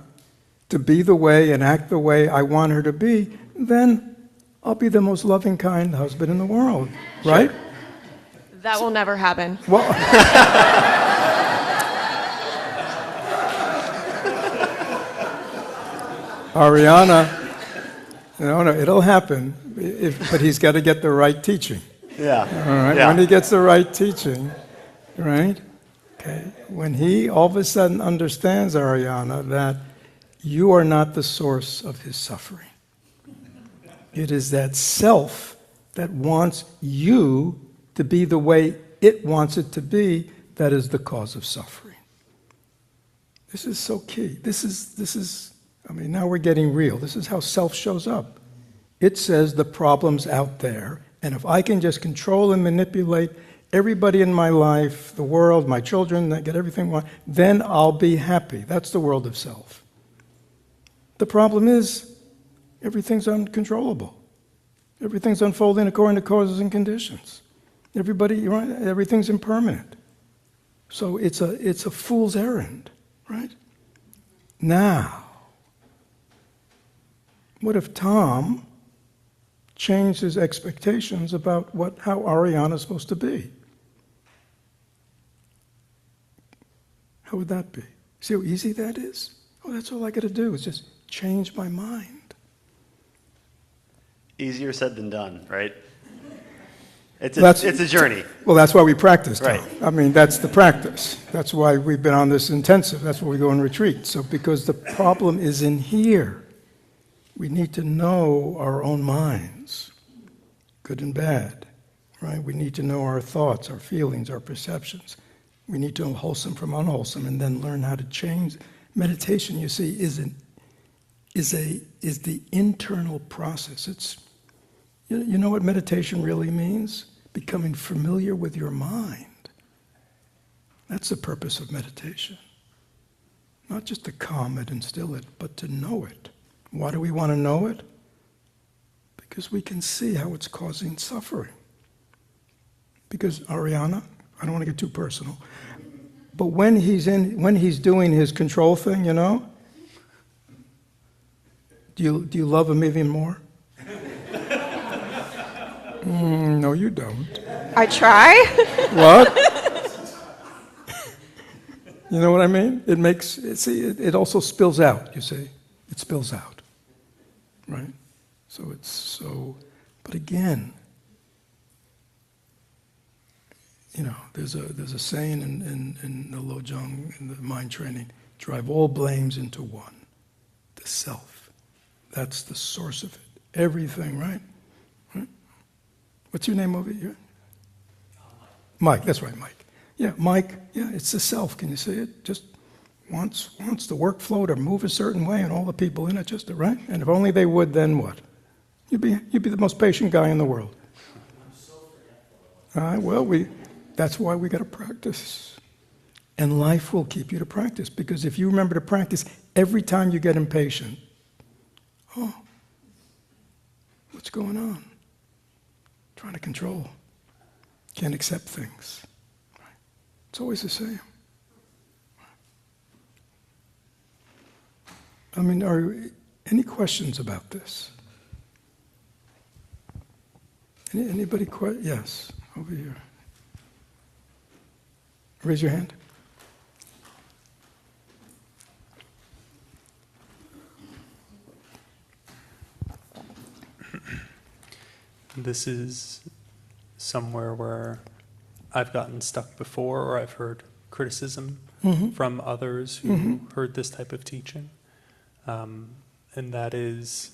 to be the way and act the way I want her to be, then I'll be the most loving, kind husband in the world, right? That will never happen. Well, Ariana, no, it'll happen, but he's got to get the right teaching. Yeah. All right. Yeah. When he gets the right teaching, right? Okay. When he all of a sudden understands, Ariana, that you are not the source of his suffering. It is that self that wants you to be the way it wants it to be that is the cause of suffering. This is so key. This is, I mean, now we're getting real. This is how self shows up. It says the problem's out there, and if I can just control and manipulate everybody in my life, the world, my children, that get everything I want, then I'll be happy. That's the world of self. The problem is, everything's uncontrollable. Everything's unfolding according to causes and conditions. Everything's impermanent. So it's a fool's errand, right? Now, what if Tom changed his expectations about how Ariana is supposed to be? How would that be? See how easy that is? Oh, that's all I got to do is just change my mind. Easier said than done, right? It's a journey. Well, that's why we practice, Tom. Right. I mean, that's the practice. That's why we've been on this intensive. That's why we go on retreat. So, because the problem is in here. We need to know our own minds, good and bad, right? We need to know our thoughts, our feelings, our perceptions. We need to know wholesome from unwholesome, and then learn how to change. Meditation, you see, is the internal process. It's, you know what meditation really means? Becoming familiar with your mind. That's the purpose of meditation. Not just to calm it and still it, but to know it. Why do we want to know it? Because we can see how it's causing suffering. Because Ariana, I don't want to get too personal, but when he's doing his control thing, you know, do you love him even more? No, you don't. I try. What? You know what I mean? It also spills out, you see. It spills out, right? But again, you know, there's a saying in the Lojong, in the mind training, drive all blames into one, the self. That's the source of it. Everything, right? What's your name over here? Mike, that's right, Mike. Yeah, Mike, yeah, it's the self, can you see it? Just wants the workflow to move a certain way and all the people in it just to, right? And if only they would, then what? You'd be the most patient guy in the world. That's why we got to practice. And life will keep you to practice, because if you remember to practice every time you get impatient, oh, what's going on? Trying to control. Can't accept things. It's always the same. I mean, any questions about this? Anybody? Yes, over here. Raise your hand. This is somewhere where I've gotten stuck before, or I've heard criticism from others who heard this type of teaching. And that is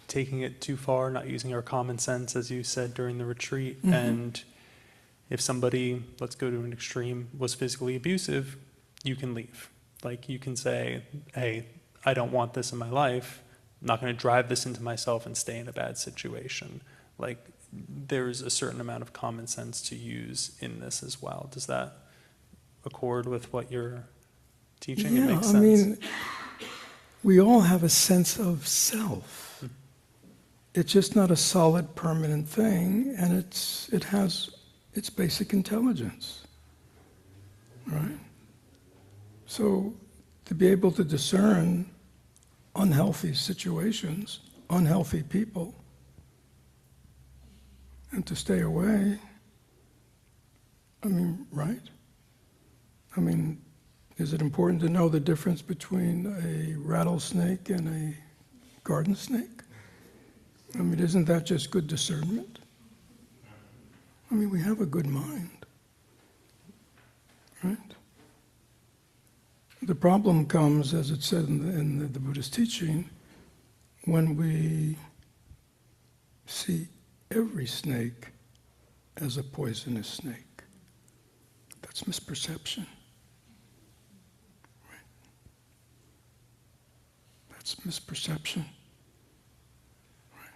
taking it too far, not using our common sense, as you said during the retreat. And if somebody, let's go to an extreme, was physically abusive, you can leave. Like, you can say, hey, I don't want this in my life. I'm not going to drive this into myself and stay in a bad situation. Like, there's a certain amount of common sense to use in this as well. Does that accord with what you're teaching? Yeah, it makes sense. I mean, we all have a sense of self. It's just not a solid, permanent thing, and it has its basic intelligence, right? So to be able to discern unhealthy situations, unhealthy people, and to stay away, I mean, right? I mean, is it important to know the difference between a rattlesnake and a garden snake? I mean, isn't that just good discernment? I mean, we have a good mind, right? The problem comes, as it said in the Buddhist teaching, when we see every snake as a poisonous snake. That's misperception. Right? That's misperception. Right?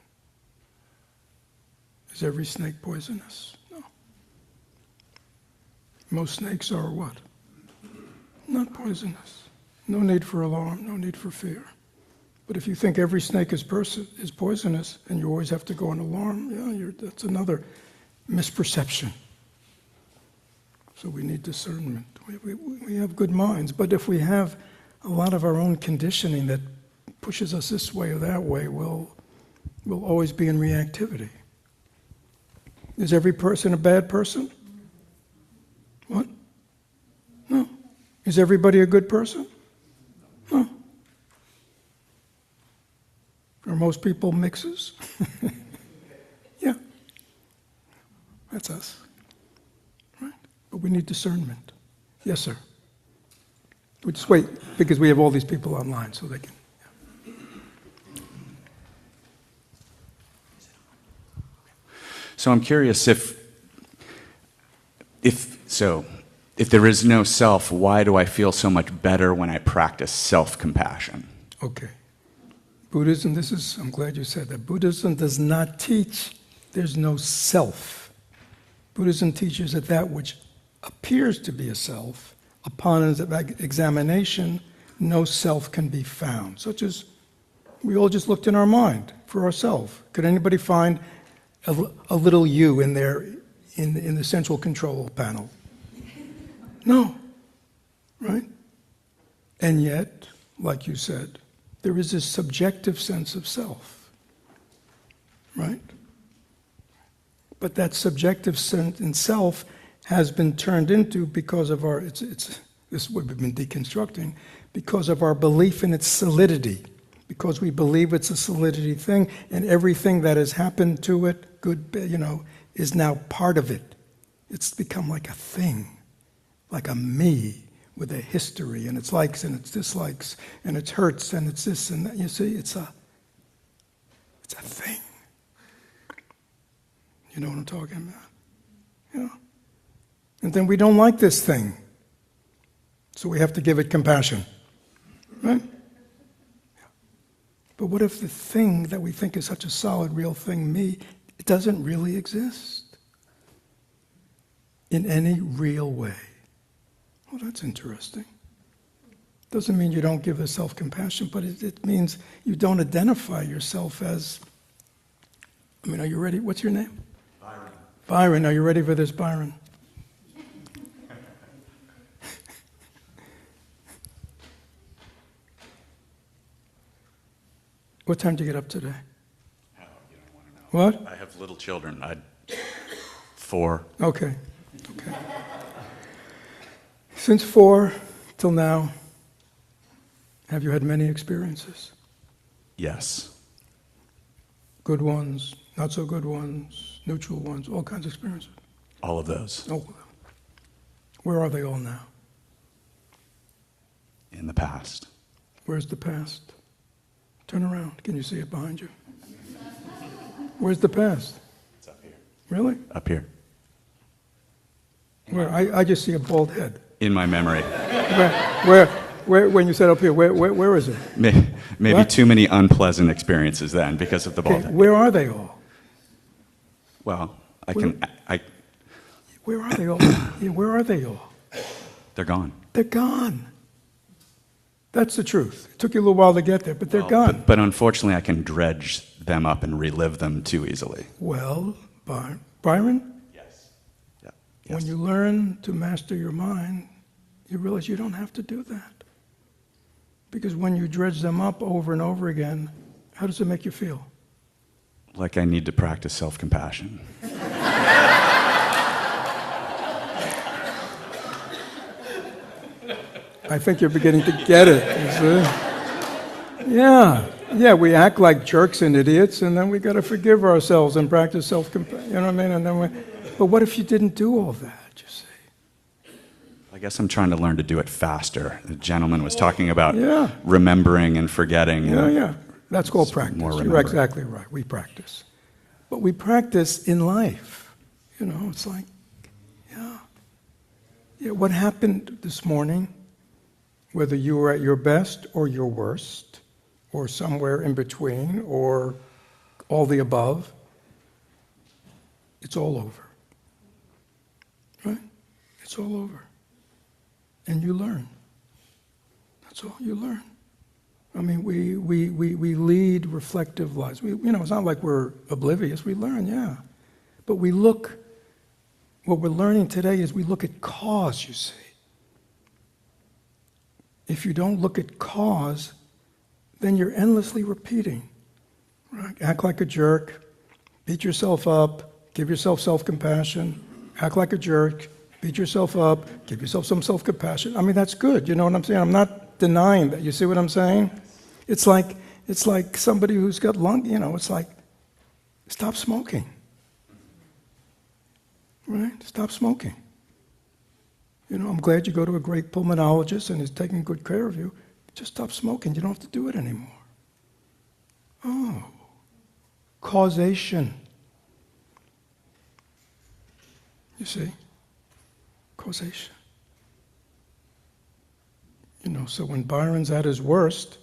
Is every snake poisonous? No. Most snakes are what? Not poisonous. No need for alarm, no need for fear. But if you think every snake is poisonous and you always have to go on alarm, that's another misperception. So we need discernment. We have good minds, but if we have a lot of our own conditioning that pushes us this way or that way, we'll always be in reactivity. Is every person a bad person? What? No. Is everybody a good person? No. Are most people mixes? Yeah. That's us. Right? But we need discernment. Yes, sir. We just wait, because we have all these people online, so they can. Yeah. So I'm curious if there is no self, why do I feel so much better when I practice self-compassion? Okay. Buddhism, I'm glad you said that. Buddhism does not teach there's no self. Buddhism teaches that which appears to be a self, upon examination, no self can be found. Such as, we all just looked in our mind for ourselves. Could anybody find a little you in there, in the central control panel? No. Right? And yet, like you said, there is this subjective sense of self, right? But that subjective sense in self has been turned into, because of our, this is what we've been deconstructing, because of our belief in its solidity, because we believe it's a solidity thing, and everything that has happened to it, good, is now part of it. It's become like a thing, like a me, with a history, and its likes and its dislikes, and its hurts, and its this and that. You see, it's a thing. You know what I'm talking about? Yeah. And then we don't like this thing, so we have to give it compassion, right? Yeah. But what if the thing that we think is such a solid, real thing, me, it doesn't really exist in any real way? Well, that's interesting. Doesn't mean you don't give the self-compassion, but it means you don't identify yourself as, are you ready? What's your name? Byron. Byron, are you ready for this, Byron? What time did you get up today? Oh, you don't want to know. What? I have little children. 4. Okay. Since 4 till now, have you had many experiences? Yes. Good ones, not so good ones, neutral ones, all kinds of experiences? All of those. All of them. Where are they all now? In the past. Where's the past? Turn around. Can you see it behind you? Where's the past? It's up here. Really? Up here. Where? I just see a bald head. In my memory. Where? When you said up here, where is it? Maybe What? too many unpleasant experiences then because of the bald Okay, head. where are they all? Well, Where are they all? Yeah, where are they all? they're gone. They're gone. That's the truth. It took you a little while to get there, but they're gone. But unfortunately, I can dredge them up and relive them too easily. Well, Byron, Yes. Yeah. when you learn to master your mind, you realize you don't have to do that. Because when you dredge them up over and over again, how does it make you feel? Like I need to practice self-compassion. I think you're beginning to get it. You see? Yeah, we act like jerks and idiots, and then we got to forgive ourselves and practice self-compassion. You know what I mean? And then but what if you didn't do all that? You see? I guess I'm trying to learn to do it faster. The gentleman was talking about Yeah. remembering and forgetting. Yeah. That's called It's practice. more You're remembering. exactly right. We practice. But we practice in life. It's like, yeah. What happened this morning, whether you were at your best or your worst, or somewhere in between, or all the above, it's all over. Right? It's all over. And you learn. That's all you learn. I mean, we lead reflective lives. It's not like we're oblivious. We learn, yeah. But what we're learning today is we look at cause, you see. If you don't look at cause, then you're endlessly repeating. Right? Act like a jerk, beat yourself up, give yourself self-compassion, act like a jerk, beat yourself up, give yourself some self-compassion. I mean, that's good, you know what I'm saying? I'm not denying that. You see what I'm saying? It's like somebody who's got lung, it's like, stop smoking. Right? Stop smoking. I'm glad you go to a great pulmonologist and he's taking good care of you. Just stop smoking. You don't have to do it anymore. Oh, causation. You see? Causation. So when Byron's at his worst,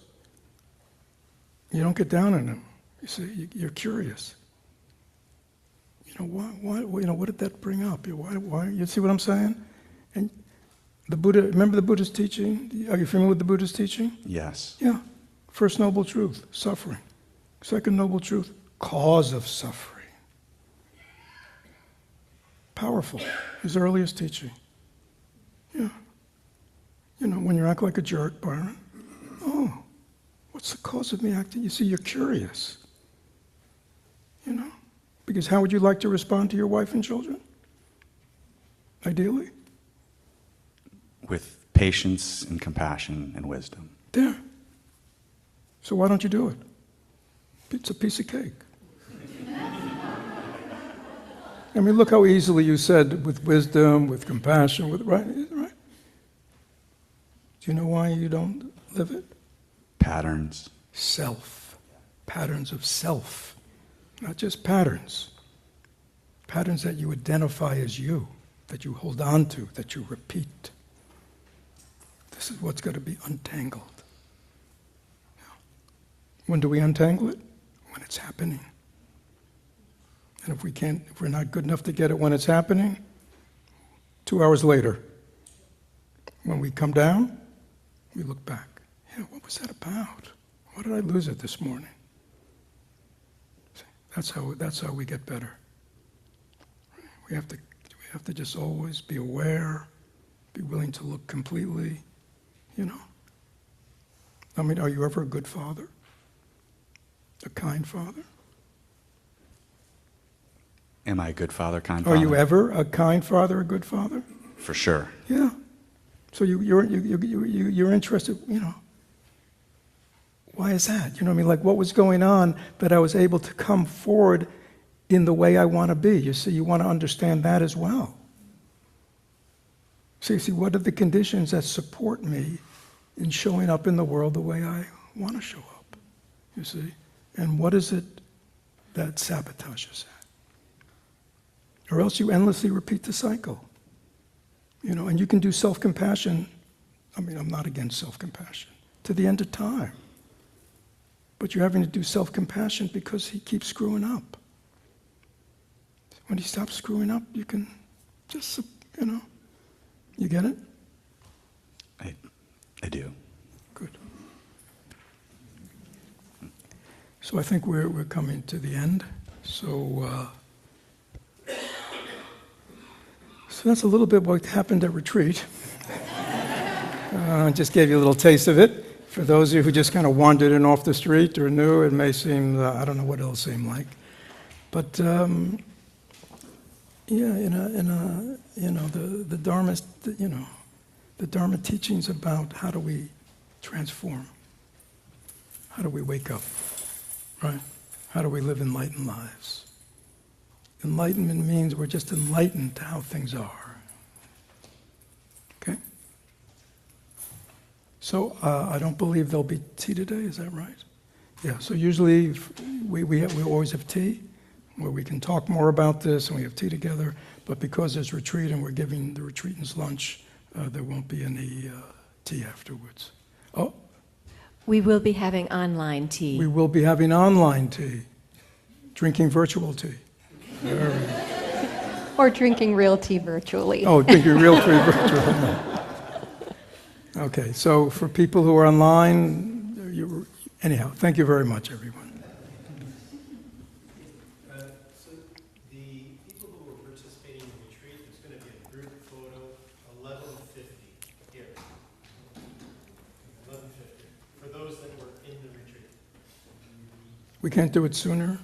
you don't get down on him. You see, you're curious. Why? What did that bring up? Why? You see what I'm saying? And the Buddha, remember the Buddha's teaching? Are you familiar with the Buddha's teaching? Yes. Yeah. First noble truth, suffering. Second noble truth, cause of suffering. Powerful. His earliest teaching. Yeah. When you act like a jerk, Byron, oh, what's the cause of me acting? You see, you're curious. Because how would you like to respond to your wife and children? Ideally? With patience and compassion and wisdom. There. So why don't you do it? It's a piece of cake. I mean, look how easily you said with wisdom, with compassion, right? Do you know why you don't live it? Patterns. Self. Patterns of self. Not just patterns. Patterns that you identify as you, that you hold on to, that you repeat. This is what's got to be untangled. When do we untangle it? When it's happening. And if we're not good enough to get it when it's happening, 2 hours later, when we come down, we look back. Yeah, what was that about? Why did I lose it this morning? See, that's how we get better. We have to just always be aware, be willing to look completely, I mean, are you ever a good father? A kind father? Am I a good father, kind father? Are you ever a kind father, a good father? For sure. Yeah. So you're interested, why is that? You know what I mean? Like, what was going on that I was able to come forward in the way I want to be? You see, you want to understand that as well. So you see, what are the conditions that support me in showing up in the world the way I want to show up? You see? And what is it that sabotages that? Or else you endlessly repeat the cycle. And you can do self-compassion. I mean, I'm not against self-compassion. To the end of time. But you're having to do self-compassion because he keeps screwing up. When he stops screwing up, you can just, you get it? I do. Good. So I think we're coming to the end. So that's a little bit what happened at retreat. Just gave you a little taste of it. For those of you who just kind of wandered in off the street or knew, it may seem, I don't know what it'll seem like. But, the Dharma, the Dharma teachings about how do we transform? How do we wake up? Right? How do we live enlightened lives? Enlightenment means we're just enlightened to how things are. Okay? So I don't believe there'll be tea today, is that right? Yeah, so usually we always have tea, where we can talk more about this, and we have tea together, but because there's retreat and we're giving the retreatants lunch, there won't be any tea afterwards. Oh, We will be having online tea. we will be having online tea, drinking virtual tea. There we go. Or drinking real tea virtually. Oh, drinking real tea virtually. Okay, so for people who are online, anyhow, thank you very much, everyone. So the people who are participating in the retreat, there's going to be a group photo, 11:50 here. 11:50 for those that were in the retreat. We can't do it sooner?